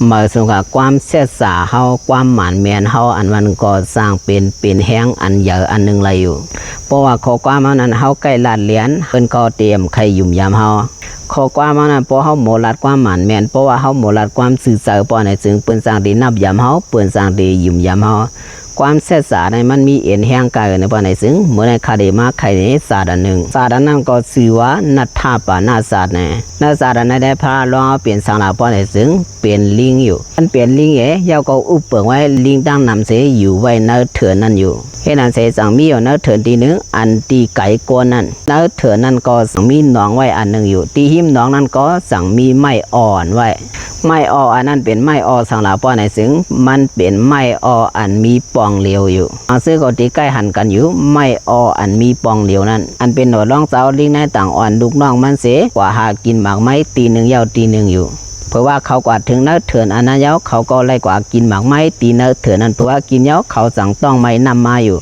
มาสงกับความเสียสาเฮาความหมานแมนเฮาอันมันก็สร้างเป็นแห้งอันใหญ่อันหนึ่งเลยอยู่เพราะว่าข้อความนั้นเฮาใกล้ลาดเหรียญเพิ่นก็เตรียมใครยุ่มยามเฮาข้อความนั้นเพราะเฮาโมลัดความหมานแมนเพราะว่าเฮาโมลัดความสื่อสารป้อในจึงเปิ้นสร้างดีนับยามเฮาเปิ้นสร้างดียุ่มยามเฮาความเสียสาในมันมีเอ็นแห้งกายในป้อในซึ่งเมื่อในคดีมาใครในศาสตร์อันหนึ่งศาสตร์นั้นก็ชื่อว่านัทธาปานาศาสตร์นัทศาสตร์นั้นได้พาลองเอาเปลี่ยนสังหลาป้อในซึ่งเป็นลิงอยู่มันเปลี่ยนลิงยาวก็อุปเปิงไว้ลิงตั้งนำเสอยู่ไว้เนื้อเถื่อนนั่นอยู่เฮ็ดนั้นเสจังมีอยู่เนื้อเถื่อนทีนึงอันตีไก่กวนนั่นเนื้อเถื่อนนั่นก็สังมีหนองไว้อันหนึ่งอยู่ตีหิมหนองนั่นก็สังมีไม้อ่อนไว้ไม้อ่ออันนั้นเป็นไม้อ่อสังหลาป้อในซึ่งมันเป็นไม้อ่ออันมีปองเหลียวอยู่ซื้อก็ตีใกล้หันกันอยู่ไม้อ่ออันมีปองเหลียวนั่นอันเป็นหนวดร่องเจ้าลิงในต่างอ่อนลูกน้องมันเสกว่าหากินหมากไม้ตีหนึ่งยาวตีหนึ่งอยู่เพราะว่าเขากว่าถึงเนื้อเถื่อนอันนั้นยาวเขาก็ไล่กว่ากินหมากไม้ตีเนื้อเถื่อนนั้นเพราะว่ากินยาวเขาสั่งต้องไม้นำมาอยู่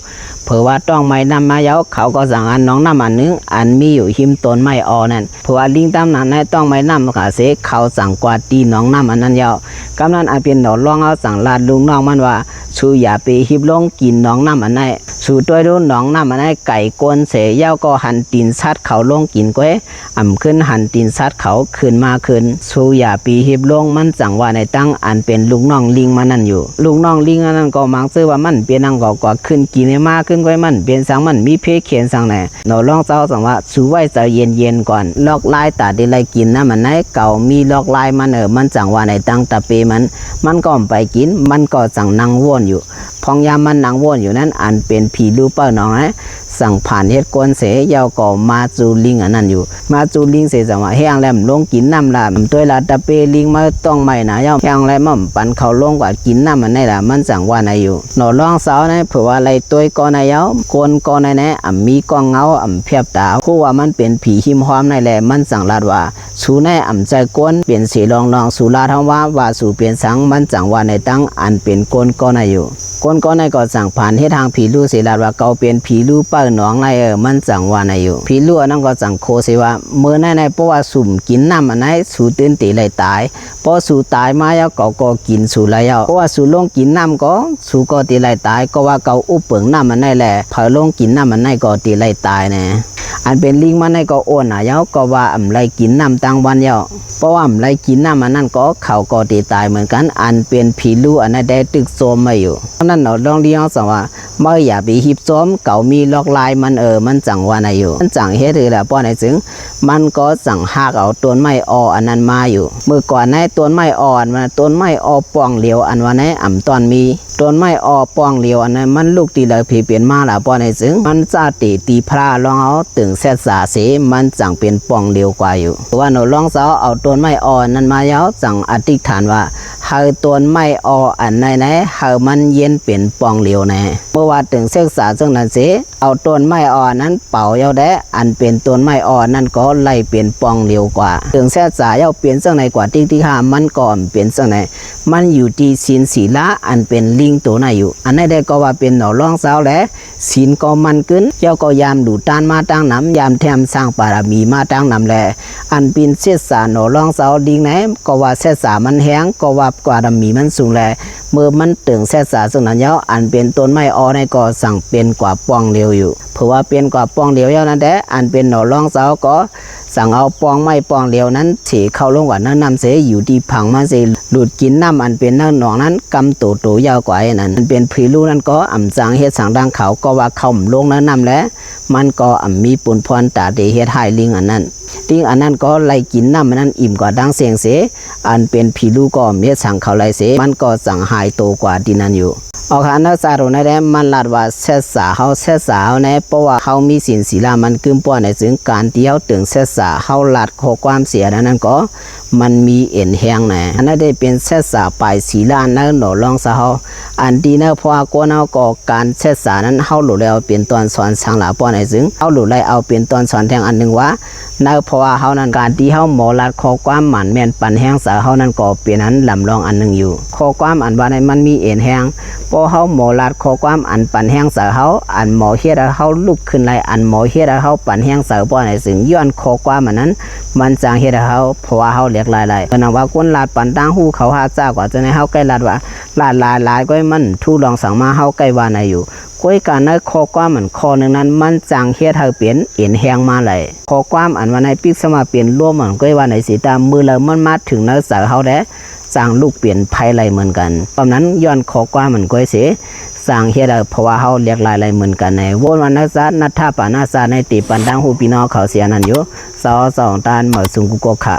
เพราะว่าต้องไม้นำมายาวเขาก็สั่งอันน้องน้ำอันนึงอันมีอยู่หิมต้นไม้อ่อนั่นเพราะว่าลิงตามนั้นให้ต้องไม้นำกะเสกเขาสั่งกว่าตีน้องน้ำอันนั้นยาวกำนั้นอันเป็นหนอร่องเอาสั่งลาดลุงน้องมันว่าชูอย่าไปหิบลงกินน้องน้ำอันนั้นชูตัวดูน้องน้ำอันนั้นไก่กวนเสยาวก็หันตีนซัดเขาลงกินก้อยอ่ำขึ้นหันตีนซัดเขาขึ้นมาขึ้นชูอย่าปีหิบลงมันสั่งว่าในตั้งอันเป็นลูกน้องลิงมันนั่นอยู่ลูกน้องลิงอันนั้นก็มักซื้อว่ามันเป็นนังก็ขึ้นกินให้มากขึ้นก้อยมันเป็นสังมันมีเพเขียนสังไหนหนอร้องเจ้าสั่งว่าชูไว้ใจเย็นก่อนลอกลายตาได้ไรกินนะมันไหนเก่ามีลอกลายมันมันสั่งว่าในตั้งตะเปมันก็ไปกินมันก็สั่งนั่งว่นอยู่พองยามมันนั่งว่นอยู่นั้นอันเป็นผีลูกเป้าน้องสั่งผ่านเฮ็ดกวนเสยาวก็มาจูลิงอันนั้นอยู่มาจูลิงเสจังว่าแห้งแล้วลงกินน้ำละตัวละตะเปลิงมาต้องไม่หนายาวแห้งแล้วมันปันเขาลงกว่ากินน้ำมันได้ละมันสั่งว่าในอยู่หนอร้องสาวนะเผื่อว่าอะไรตัวก็นายาวกวนก็ในแน่มีกองเงาเพียบตาคู่ว่ามันเป็นผีหิมหอมในแหละมันสั่งลาดว่าสูแน่ใจกวนเปลี่ยนสีลองสูลาทว่าสู่เปลี่ยนสังมันสั่งว่าในตั้งอันเป็นกวนก็นายอยู่กวนก็นายก็สั่งผ่านให้ทางผีลู่เสลาดว่าเกาเป็นผีลู่เป้าหนองในมันสั่งว่าในอยู่ผีลู่นั่นก็สั่งโคเสว่าเมื่อในเพราะว่าสุ่มกินน้ำอันไหนสู่ตื่นตีเลยตายพอสู่ตายมาแล้วก็กินสู่แล้วเพราะว่าสู่ลงกินน้ำก็สู่ก็ตีเลยตายก็ว่าเกาอุปเปิงน้ำอันไหนแหละเผาลงกินน้ำอันไหนก็ตีเลยตายนะอันเป็นลิงมันในก็อ้วนยาวก็ว่าไรกินน้ำตั้งวันยาวเพราะว่าไรกินน้ำมันนั่นก็เขาก็ตีตายเหมือนกันอันเป็นผีลู่อันนั้นได้ตึกโซมมาอยู่นั่นเราลองเลี้ยงสั่งว่าเมื่ออย่าไปหิบโซมเก่ามีลอกลายมันจังว่าในอยู่มันจังเฮ็ดหรือละป้อในจึงมันก็สั่งหักเอาต้นไม้อ่ออันนั้นมาอยู่เมื่อก่อนในต้นไม้อ่อนมาต้นไม้อ่อป่องเหลียวอันว่าในตอนมีต้นไม้อ่อป่องเหลียวอันนั้นมันลูกตีเลยผีเปลี่ยนมาละป้อในจึงมันจะตีพระลองเอาตึงเสษสาเสมันจังเป็นป่องเหลียวกว่าอยู่ว่าหนูลองเสาเอาต้นไม้อ่อนนั้นมายาวจังอธิษฐานว่าเฮาต้นไม้อ่ออันไหนเฮามันเย็นเป็นป่องเหลียวแน่เมื่อว่าตึงเสษสาซึ่งนั้นเสเอาต้นไม้อ่อนนั้นเป่าเยาแดอันเป็นต้นไม้อ่อนนั้นก็ไล่เปลี่ยนปองเร็วกว่าถึงแท้สายเยาเปลี่ยนสังในกว่าที่ห้ามันก่อนเปลี่ยนสังในมันอยู่ที่ศีลศีละอันเป็นลิงตัวไหนอยู่อันนั้นได้ก็ว่าเป็นหนอร่องสาวแหละศีลก็มันขึ้นเจ้าก็ยามดูตานมาตั้งน้ำยามแถมสร้างบารมีมาตั้งน้ำแลอันเป็นเสษสาหนอร่องสาวลิงไหนก็ว่าเสษสามันแห้งก็ว่ากว่าดมีมันสูงแลเมื่อมันตึงเสษสาซึ่งนั้นเยาอันเป็นต้นไม้อ่อนในก็สั่งเป็นกว่าปองเร็วอยู่เพราะว่าเป็นกว่าปองเหลียวนั้นแต่อันเป็นหนอร่องเสาก็สั่งเอาปองไม้ปองเหลียวนั้นถีเข้าลงกว่าน้ำเสอยู่ที่ผังมันเสหลุดกินน้ำอันเป็นน้ำหนองนั้นกำโตยาวกว่านั้นมันเป็นผีลู่นั้นก็จางเฮ็ดสั่งดังเขาก็ว่าเข้าลงน้ำแล้วมันก็มีปุ่นพรตาเดเฮ็ดให้ลิงอันนั้นลิงอันนั้นก็ไล่กินน้ำมันนั้นอิ่มกว่าดังเสียงเสอันเป็นผีลู่ก็เฮ็ดสั่งเขาไล่เสมันก็สั่งหายโตกว่าดินั้นอยู่เอาขานักษาโรในแดมันลาดว่าเสษสาเฮาเสษสาในเพราะว่าเฮามีศีลศีลามันกึมป้อในถึงการเดียวถึงเสษสาเฮาลาดข้อความเสียนั้นก็มันมีเอ็นแห้งนะอันนั้นได้เป็นเสษสาปลายศีลาในหนอลองสาเฮาอันดีนะเพราะว่าก็เฮาก็การเสษสานั้นเฮาหลุดแล้วเป็นตอนสอนสังหลาป้อในถึงเฮาหลุดไล่เอาเป็นตอนสอนแทงอันนึงว่าในเพราะว่าเฮานั้นการที่เฮาหมอลาดข้อความหมันแม่นปันแห้งสาเฮานั้นก็เป็นนั้นลำลองอันนึงอยู่ข้อความอันว่าในมันมีเอ็นแห้งเพราะ อเฮาหมอลาดขอความอันปันแห้งเสือเฮาอันหมอเฮ็ดให้เฮาลุกขึ้นไลอันหมอเฮ็ดให้เฮาปันแห้งเสือบ่ไหนซึ่งย้อนขอความอันนั้นมันจางเฮ็ดให้เฮาเพราะว่าเฮาเรียกหลายๆเพราะนั้นว่าคนลาดปันตั้งหูเขาหาจ้ากว่าจะให้เฮาใกล้ลาดว่าลาดหลายก็มันทูลองสั่งมาเฮาใกล้ว่าไหนอยู่ก้อยการในข้อความมันข้อนึงนั้นมันจางเฮ็ดให้เปลี่ยนเอ็นแหงมาเลยข้อความอันว่าในปิกสมาเปลี่ยนร่วมมันก้อยว่าไหนสิตามมือแล้วมันมาถึงในเสือเฮาแด้สร้างลูกเปลี่ยนภัยไรเหมือนกันเพราะนั้นย้อนขอความมันก้อยเสียสร้างเฮ็ดเพราะว่าเฮาเรียกหลายเหมือนกันในวนวันนักษานัทธาปานาสาในติปันดังหูพี่น้องเขาเสียนั่นอยู่2ตานเหมือสุงกุกกะ